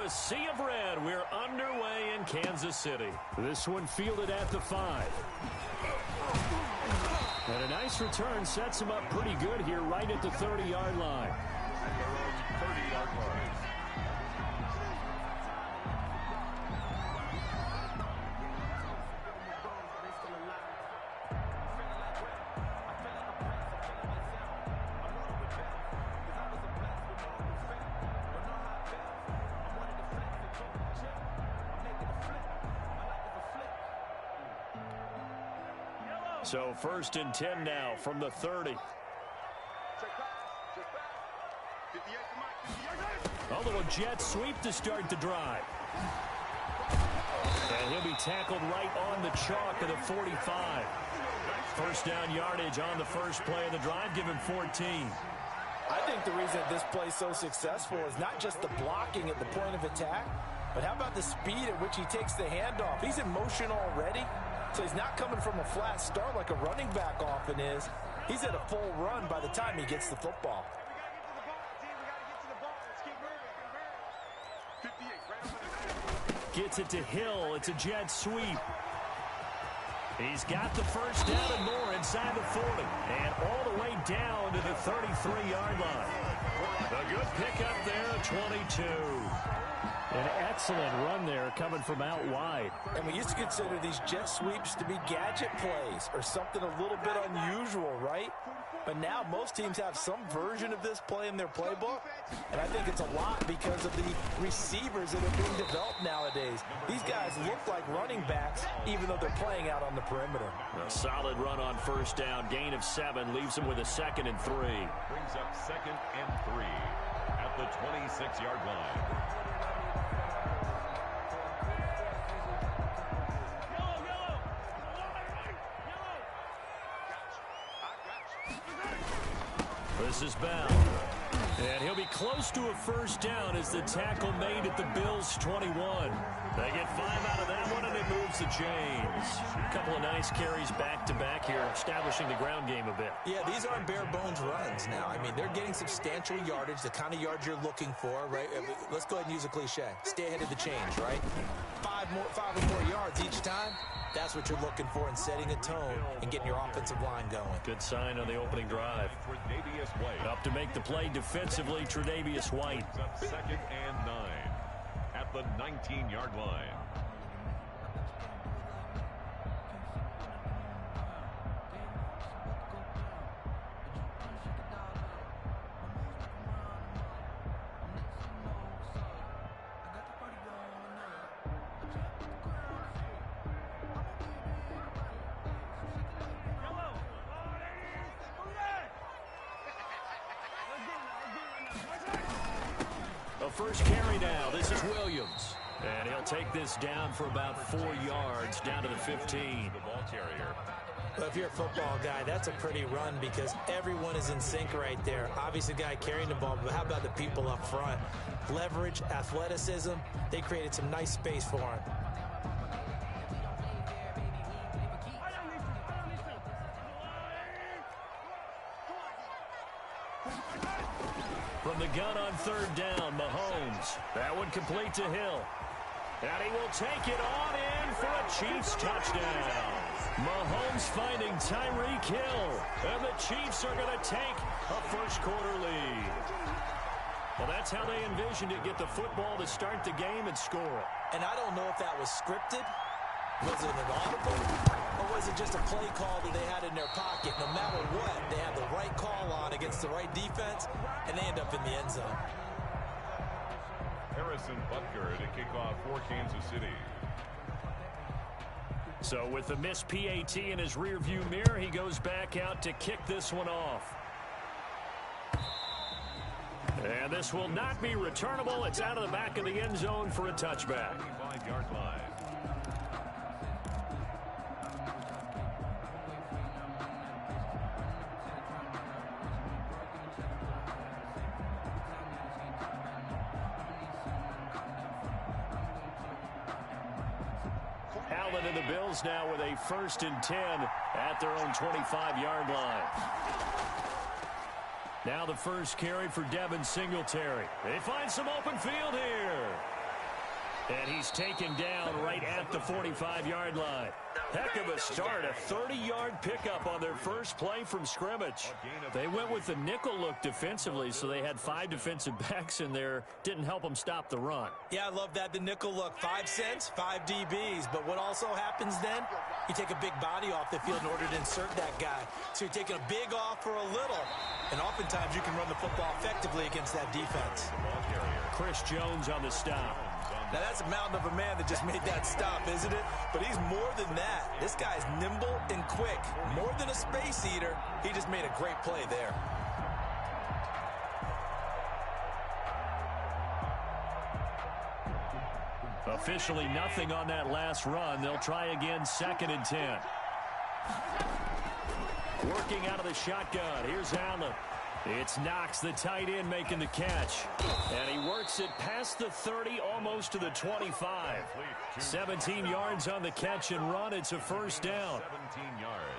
a sea of red. We're underway in Kansas City. This one fielded at the 5. And a nice return sets him up pretty good here right at the 30-yard line. At their own 30-yard line. So 1st and 10 now from the 30. A little jet sweep to start the drive. And he'll be tackled right on the chalk of the 45. First down yardage on the first play of the drive, give him 14. I think the reason that this play is so successful is not just the blocking at the point of attack, but how about the speed at which he takes the handoff? He's in motion already. So he's not coming from a flat start like a running back often is. He's at a full run by the time he gets the football. Gets it to Hill. It's a jet sweep. He's got the first down and more inside the 40. And all the way down to the 33-yard line. A good pickup there at 22. An excellent run there coming from out wide. And we used to consider these jet sweeps to be gadget plays or something a little bit unusual, right? But now most teams have some version of this play in their playbook. And I think it's a lot because of the receivers that are being developed nowadays. These guys look like running backs even though they're playing out on the perimeter. A solid run on first down. Gain of 7 leaves him with a 2nd and 3. Brings up 2nd and 3 at the 26-yard line. This is bound. And he'll be close to a first down as the tackle made at the Bills' 21. They get 5 out of that one, and it moves the chains. A couple of nice carries back-to-back here, establishing the ground game a bit. Yeah, these aren't bare-bones runs now. I mean, they're getting substantial yardage, the kind of yards you're looking for, right? Let's go ahead and use a cliche. Stay ahead of the chains, right? 5 or more yards each time. That's what you're looking for in setting a tone and getting your offensive line going. Good sign on the opening drive. Up to make the play defensively, Tre'Davious White. Up 2nd and 9 at the 19-yard line. First carry now. This is Williams. And he'll take this down for about 4 yards, down to the 15. The ball carrier. Well, if you're a football guy, that's a pretty run because everyone is in sync right there. Obviously, the guy carrying the ball, but how about the people up front? Leverage, athleticism, they created some nice space for him. From the gun on 3rd down, Mahomes. That one complete to Hill. And he will take it on in for a Chiefs touchdown. Mahomes finding Tyreek Hill. And the Chiefs are going to take a first-quarter lead. Well, that's how they envisioned it. Get the football to start the game and score. And I don't know if that was scripted. Was it an audible? Or was it just a play call that they had in their pocket? No matter what, they had the right call on against the right defense, and they end up in the end zone. Harrison Butker to kick off for Kansas City. So with the missed PAT in his rearview mirror, he goes back out to kick this one off. And this will not be returnable. It's out of the back of the end zone for a touchback. 25-yard line. Allen and the Bills now with a 1st and 10 at their own 25-yard line. Now the first carry for Devin Singletary. They find some open field here. And he's taken down right at the 45-yard line. Heck of a start, a 30-yard pickup on their first play from scrimmage. They went with the nickel look defensively, so they had 5 defensive backs in there. Didn't help them stop the run. Yeah, I love that, the nickel look. 5 cents, 5 DBs. But what also happens then? You take a big body off the field in order to insert that guy. So you're taking a big off for a little. And oftentimes you can run the football effectively against that defense. Chris Jones on the stop. Now, that's a mountain of a man that just made that stop, isn't it? But he's more than that. This guy's nimble and quick. More than a space eater, he just made a great play there. Officially nothing on that last run. They'll try again, 2nd and 10. Working out of the shotgun. Here's Allen. It's Knox, the tight end, making the catch. And he works it past the 30, almost to the 25. 17 yards on the catch and run. It's a first down.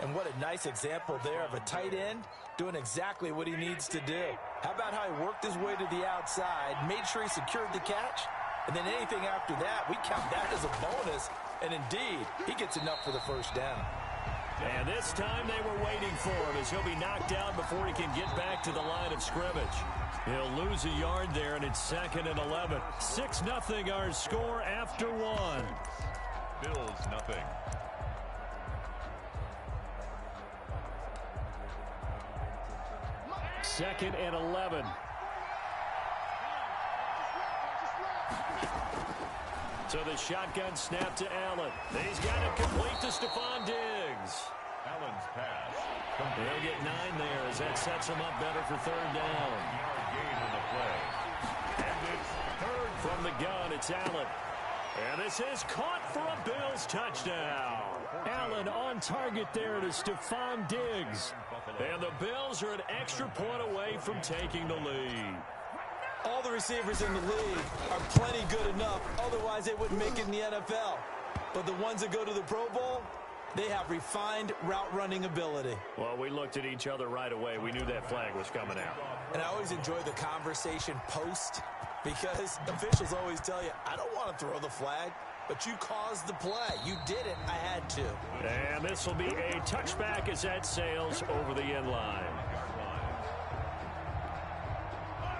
And what a nice example there of a tight end doing exactly what he needs to do. How about how he worked his way to the outside, made sure he secured the catch, and then anything after that, we count that as a bonus. And indeed, he gets enough for the first down. And this time they were waiting for him as he'll be knocked down before he can get back to the line of scrimmage. He'll lose a yard there, and it's 2nd and 11. 6-0 our score after 1. Bills nothing. Second and 11. So the shotgun snap to Allen. He's got it complete to Stephon Diggs. Allen's pass. He'll get 9 there as that sets him up better for 3rd down. Gain on the play. And it's 3rd from the gun. It's Allen. And this is caught for a Bills touchdown. Allen on target there to Stephon Diggs. And the Bills are an extra point away from taking the lead. All the receivers in the league are plenty good enough. Otherwise, they wouldn't make it in the NFL. But the ones that go to the Pro Bowl, they have refined route running ability. Well, we looked at each other right away. We knew that flag was coming out. And I always enjoy the conversation post because officials always tell you, I don't want to throw the flag, but you caused the play. You did it. I had to. And this will be a touchback as that sails over the end line.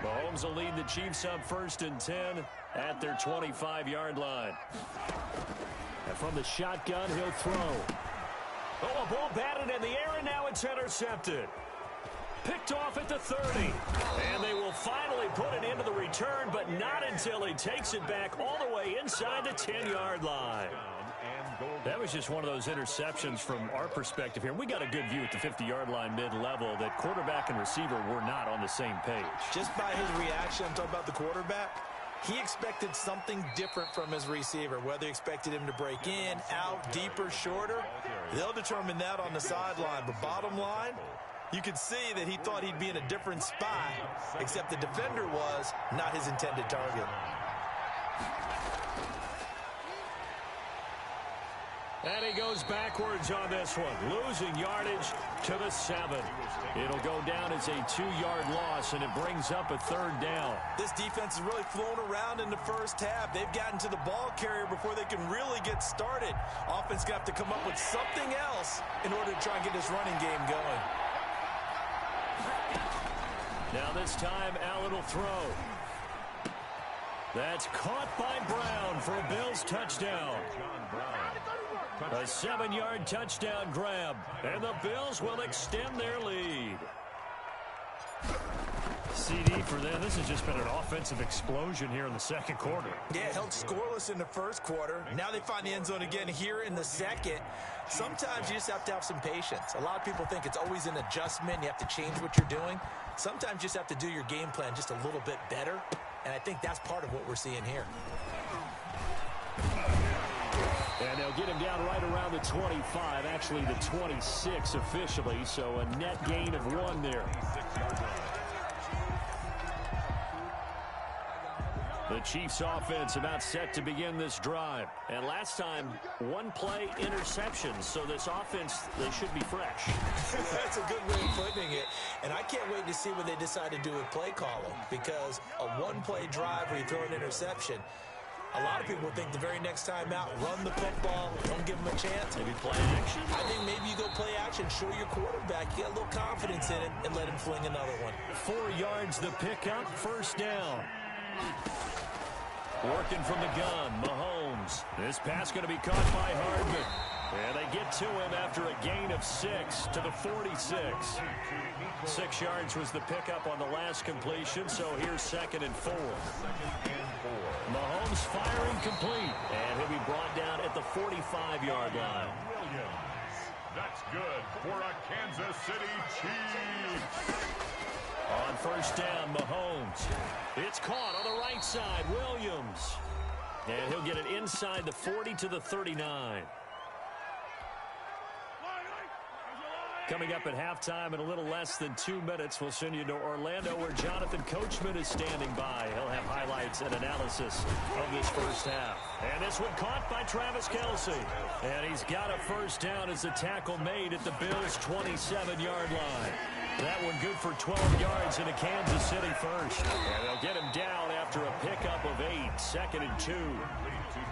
Mahomes will lead the Chiefs up 1st and 10 at their 25-yard line. And from the shotgun, he'll throw. Oh, a ball batted in the air, and now it's intercepted. Picked off at the 30. And they will finally put it into the return, but not until he takes it back all the way inside the 10-yard line. That was just one of those interceptions from our perspective here. We got a good view at the 50-yard line mid-level that quarterback and receiver were not on the same page. Just by his reaction, I'm talking about the quarterback, he expected something different from his receiver, whether he expected him to break in, out, deeper, shorter. They'll determine that on the sideline. But bottom line, you could see that he thought he'd be in a different spot, except the defender was not his intended target. And he goes backwards on this one, losing yardage to the 7. It'll go down as a 2-yard loss, and it brings up a 3rd down. This defense is really flown around in the first half. They've gotten to the ball carrier before they can really get started. Offense got to come up with something else in order to try and get this running game going. Now this time, Allen will throw. That's caught by Brown for a Bills touchdown. A 7-yard touchdown grab, and the Bills will extend their lead. CD for them. This has just been an offensive explosion here in the second quarter. Yeah, held scoreless in the first quarter. Now they find the end zone again here in the second. Sometimes you just have to have some patience. A lot of people think it's always an adjustment. You have to change what you're doing. Sometimes you just have to do your game plan just a little bit better, and I think that's part of what we're seeing here. And they'll get him down right around the 25, actually the 26 officially, so a net gain of 1 there. The Chiefs offense about set to begin this drive. And last time, 1-play interception, so this offense, they should be fresh. That's a good way of putting it. And I can't wait to see what they decide to do with play calling, because a 1-play drive where you throw an interception, A lot of people think the very next time out, run the football, don't give them a chance. Maybe play action. I think maybe you go play action, show your quarterback, you get a little confidence in it, and let him fling another one. 4 yards the pickup, first down. Working from the gun, Mahomes. This pass going to be caught by Hardman. And they get to him after a gain of 6 to the 46. 6 yards was the pickup on the last completion, so here's 2nd and 4. Mahomes firing complete, and he'll be brought down at the 45-yard line. That's good for a Kansas City Chiefs. On first down, Mahomes. It's caught on the right side, Williams. And he'll get it inside the 40 to the 39. Coming up at halftime in a little less than 2 minutes, we'll send you to Orlando where Jonathan Coachman is standing by. He'll have highlights and analysis of this first half. And this one caught by Travis Kelce. And he's got a first down as the tackle made at the Bills' 27-yard line. That one good for 12 yards in a Kansas City first. And they'll get him down after a pickup of 8, 2nd and 2.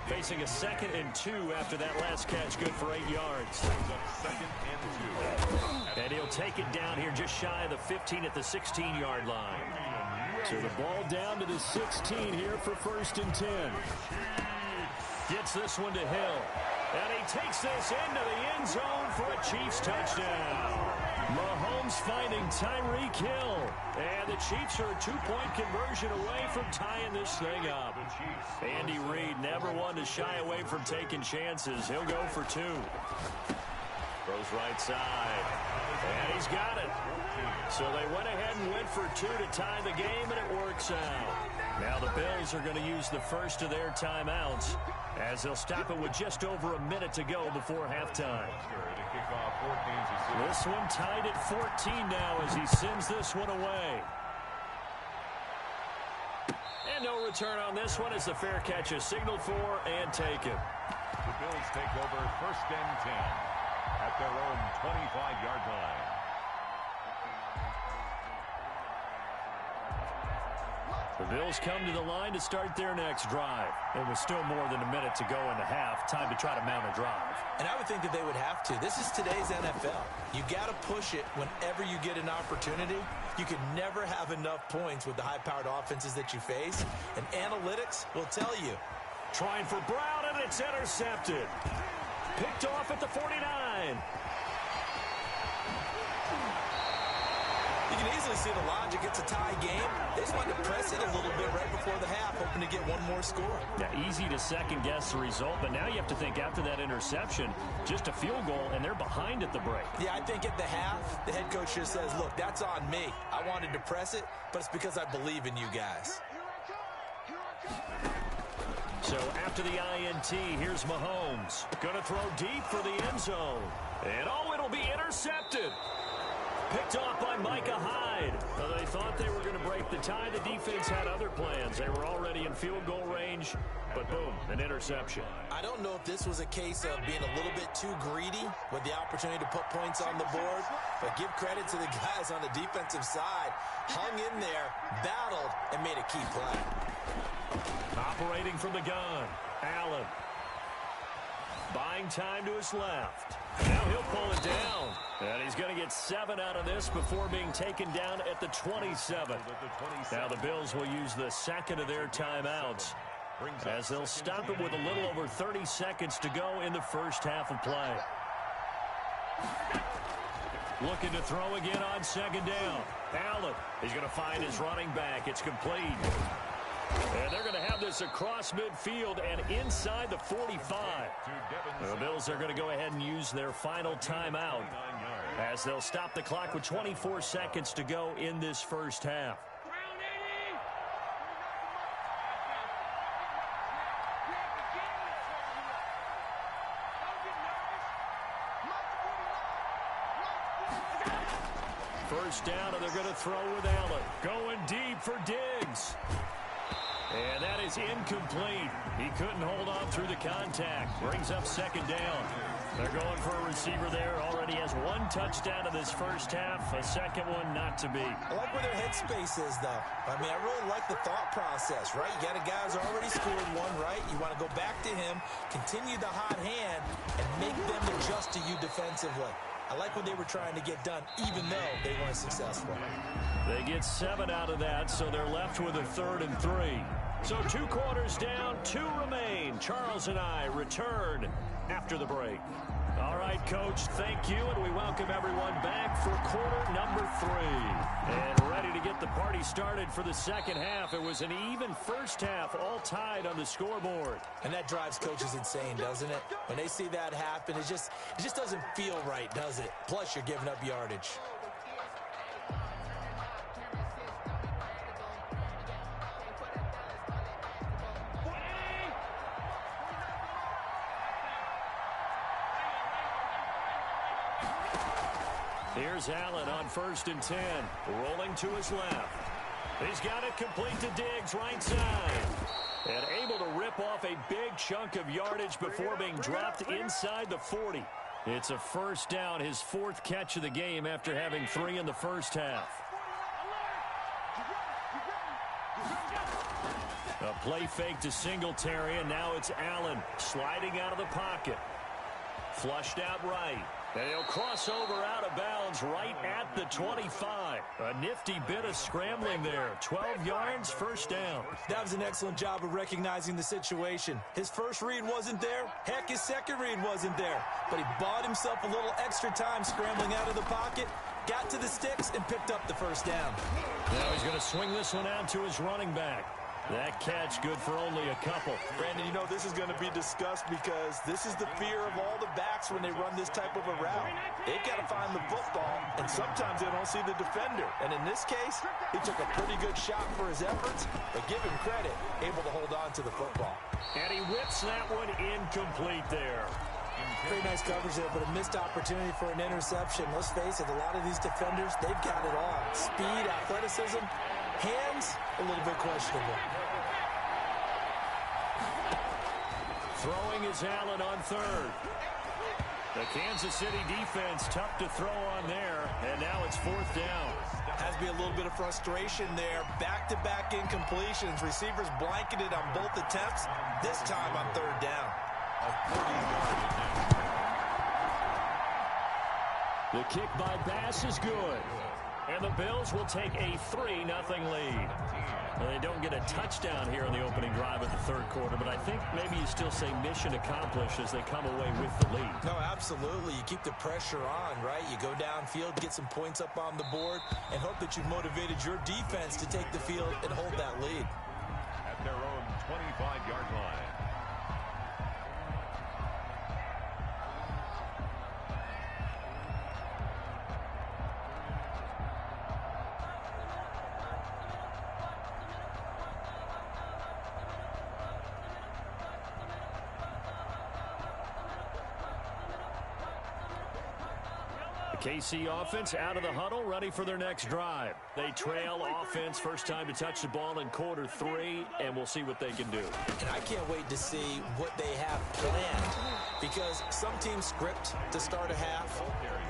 Facing a 2nd and 2 after that last catch, good for 8 yards. And he'll take it down here just shy of the 15 at the 16-yard line. So the ball down to the 16 here for 1st and 10. Gets this one to Hill. And he takes this into the end zone for a Chiefs touchdown. Mahomes finding Tyreek Hill. And the Chiefs are a 2-point conversion away from tying this thing up. Andy Reid never one to shy away from taking chances. He'll go for 2. Throws right side. And he's got it. So they went ahead and went for 2 to tie the game, and it works out. Now the Bills are going to use the first of their timeouts as they'll stop it with just over a minute to go before halftime. This one tied at 14 now as he sends this one away. And no return on this one as the fair catch is signaled for and taken. The Bills take over 1st and 10 at their own 25-yard line. The Bills come to the line to start their next drive. And with still more than a minute to go in the half, time to try to mount a drive. And I would think that they would have to. This is today's NFL. You got to push it whenever you get an opportunity. You can never have enough points with the high-powered offenses that you face. And analytics will tell you. Trying for Brown, and it's intercepted. Picked off at the 49. You can easily see the logic. It's a tie game. They just wanted to press it a little bit right before the half, hoping to get one more score. Yeah, easy to second-guess the result, but now you have to think after that interception, just a field goal, and they're behind at the break. Yeah, I think at the half, the head coach just says, look, that's on me. I wanted to press it, but it's because I believe in you guys. So after the INT, here's Mahomes. Going to throw deep for the end zone. And it'll be intercepted. Picked off by Micah Hyde. Well, they thought they were going to break the tie. The defense had other plans. They were already in field goal range, but boom, an interception. I don't know if this was a case of being a little bit too greedy with the opportunity to put points on the board, but give credit to the guys on the defensive side. Hung in there, battled, and made a key play. Operating from the gun, Allen. Buying time to his left. Now he'll pull it down. And he's going to get 7 out of this before being taken down at the 27. Now the Bills will use the second of their timeouts as they'll stop it with a little over 30 seconds to go in the first half of play. Looking to throw again on second down. Allen, he's going to find his running back. It's complete. And they're going to have this across midfield and inside the 45. The Bills are going to go ahead and use their final timeout as they'll stop the clock with 24 seconds to go in this first half. First down, and they're going to throw with Allen. Going deep for Diggs. And that is incomplete. He couldn't hold on through the contact. Brings up second down. They're going for a receiver there. Already has 1 touchdown in this first half. A second one not to be. I like where their headspace is, though. I mean, I really like the thought process, right? You got a guy who's already scored 1, right? You want to go back to him, continue the hot hand, and make them adjust to you defensively. I like what they were trying to get done, even though they weren't successful. They get 7 out of that, so they're left with a 3rd and 3. So 2 quarters down, 2 remain. Charles and I return after the break. All right, Coach, thank you, and we welcome everyone back for quarter number 3. And ready to get the party started for the second half. It was an even first half, all tied on the scoreboard. And that drives coaches insane, doesn't it? When they see that happen, it just doesn't feel right, does it? Plus, you're giving up yardage. Here's Allen on 1st and 10, rolling to his left. He's got it complete to Diggs, right side. And able to rip off a big chunk of yardage before being dropped inside the 40. It's a first down, his 4th catch of the game after having 3 in the first half. A play fake to Singletary, and now it's Allen sliding out of the pocket. Flushed out right. And he'll cross over out of bounds right at the 25. A nifty bit of scrambling there. 12 yards, first down. That was an excellent job of recognizing the situation. His first read wasn't there. Heck, his second read wasn't there. But he bought himself a little extra time scrambling out of the pocket, got to the sticks, and picked up the first down. Now he's going to swing this one out to his running back. That catch good for only a couple. Brandon, you know this is going to be discussed because this is the fear of all the backs when they run this type of a route. They've got to find the football, and sometimes they don't see the defender. And in this case, he took a pretty good shot for his efforts, but give him credit, able to hold on to the football. And he whips that one incomplete there. Pretty nice coverage there, but a missed opportunity for an interception. Let's face it, a lot of these defenders, they've got it all. Speed, athleticism, hands, a little bit questionable. Throwing is Allen on 3rd. The Kansas City defense tough to throw on there, and now it's 4th down. Has to be a little bit of frustration there. Back-to-back incompletions. Receivers blanketed on both attempts, this time on 3rd down. The kick by Bass is good. And the Bills will take a 3-0 lead. Well, they don't get a touchdown here on the opening drive of the 3rd quarter, but I think maybe you still say mission accomplished as they come away with the lead. No, absolutely. You keep the pressure on, right? You go downfield, get some points up on the board, and hope that you've motivated your defense to take the field and hold that lead. At their own 25-yard line. KC offense out of the huddle, ready for their next drive. They trail offense, first time to touch the ball in quarter 3, and we'll see what they can do. And I can't wait to see what they have planned, because some teams script to start a half.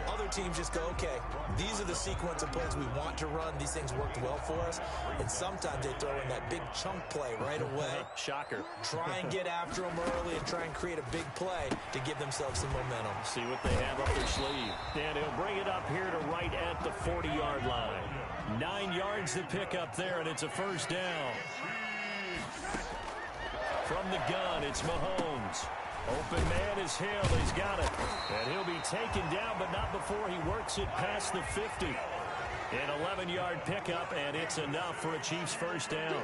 Other teams just go, okay, these are the sequence of plays we want to run. These things worked well for us. And sometimes they throw in that big chunk play right away. Shocker. Try and get after them early and try and create a big play to give themselves some momentum. See what they have up their sleeve. And he'll bring it up here to right at the 40-yard line. 9 yards to pick up there, and it's a first down. From the gun, it's Mahomes. Open man is Hill. He's got it. And he'll be taken down, but not before he works it past the 50. An 11-yard pickup, and it's enough for a Chiefs first down.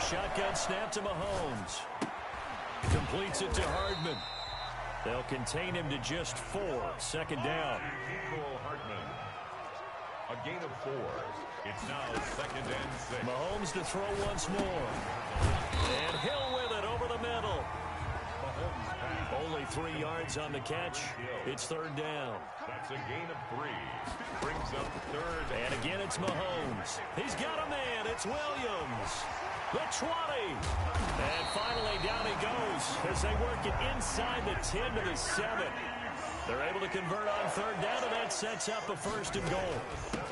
Shotgun snap to Mahomes. Completes it to Hardman. They'll contain him to just 4. Second down. Hardman. A gain of 4. It's now 2nd and 6. Mahomes to throw once more. And Hill with it over the middle. Only 3 yards on the catch. It's 3rd down. That's a gain of 3. Brings up 3rd. And again, it's Mahomes. He's got a man. It's Williams. The 20. And finally, down he goes as they work it inside the 10 to the 7. They're able to convert on 3rd down, and that sets up a 1st and goal.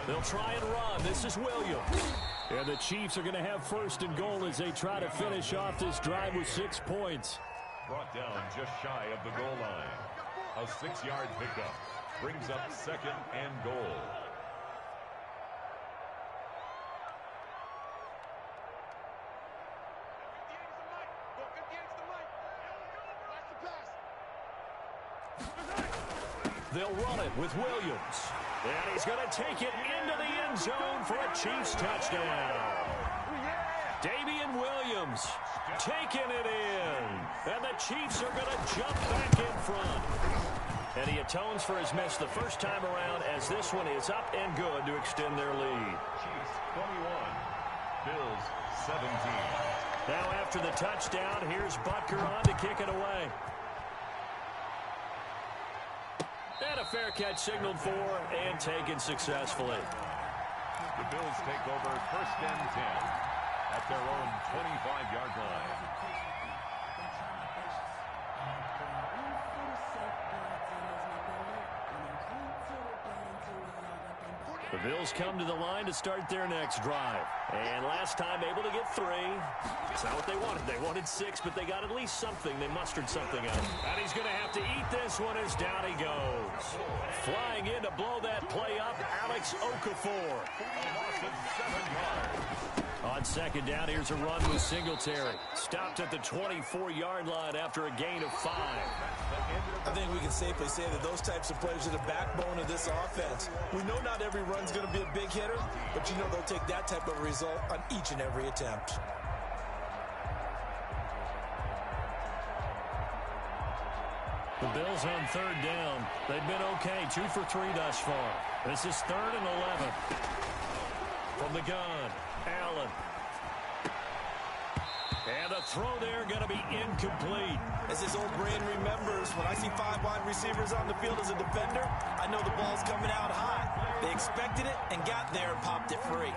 They'll try and run. This is Williams. And the Chiefs are going to have first and goal as they try to finish off this drive with 6 points. Brought down just shy of the goal line. A 6-yard pickup brings up second and goal. They'll run it with Williams. And he's going to take it into the end zone for a Chiefs touchdown. Damian Williams taking it in. And the Chiefs are going to jump back in front. And he atones for his miss the first time around as this one is up and good to extend their lead. Chiefs 21, Bills 17. Now after the touchdown, here's Butker on to kick it away. And a fair catch signaled for and taken successfully. The Bills take over first and 10 at their own 25-yard line. The Bills come to the line to start their next drive. And last time able to get 3. It's not what they wanted. They wanted 6, but they got at least something. They mustered something out. And he's going to have to eat this one as down he goes. Flying in to blow that play up, Alex Okafor. A loss of 7 yards. On second down, here's a run with Singletary. Stopped at the 24-yard line after a gain of 5. I think we can safely say that those types of plays are the backbone of this offense. We know not every run's going to be a big hitter, but you know they'll take that type of result on each and every attempt. The Bills on third down. They've been okay, 2 for 3 thus far. This is 3rd and 11. From the gun, Allen. And a throw there going to be incomplete. As his old brain remembers, when I see 5 wide receivers on the field as a defender, I know the ball's coming out high. They expected it and got there and popped it free.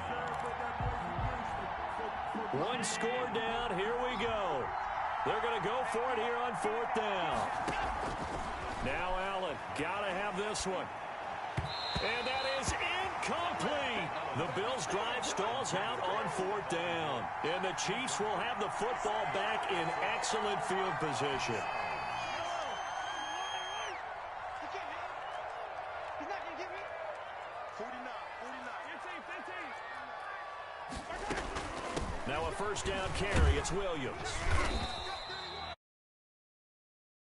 1 score down. Here we go. They're going to go for it here on 4th down. Now Allen, got to have this one. And that is incomplete. The Bills' drive stalls out on 4th down. And the Chiefs will have the football back in excellent field position. Now a first down carry. It's Williams.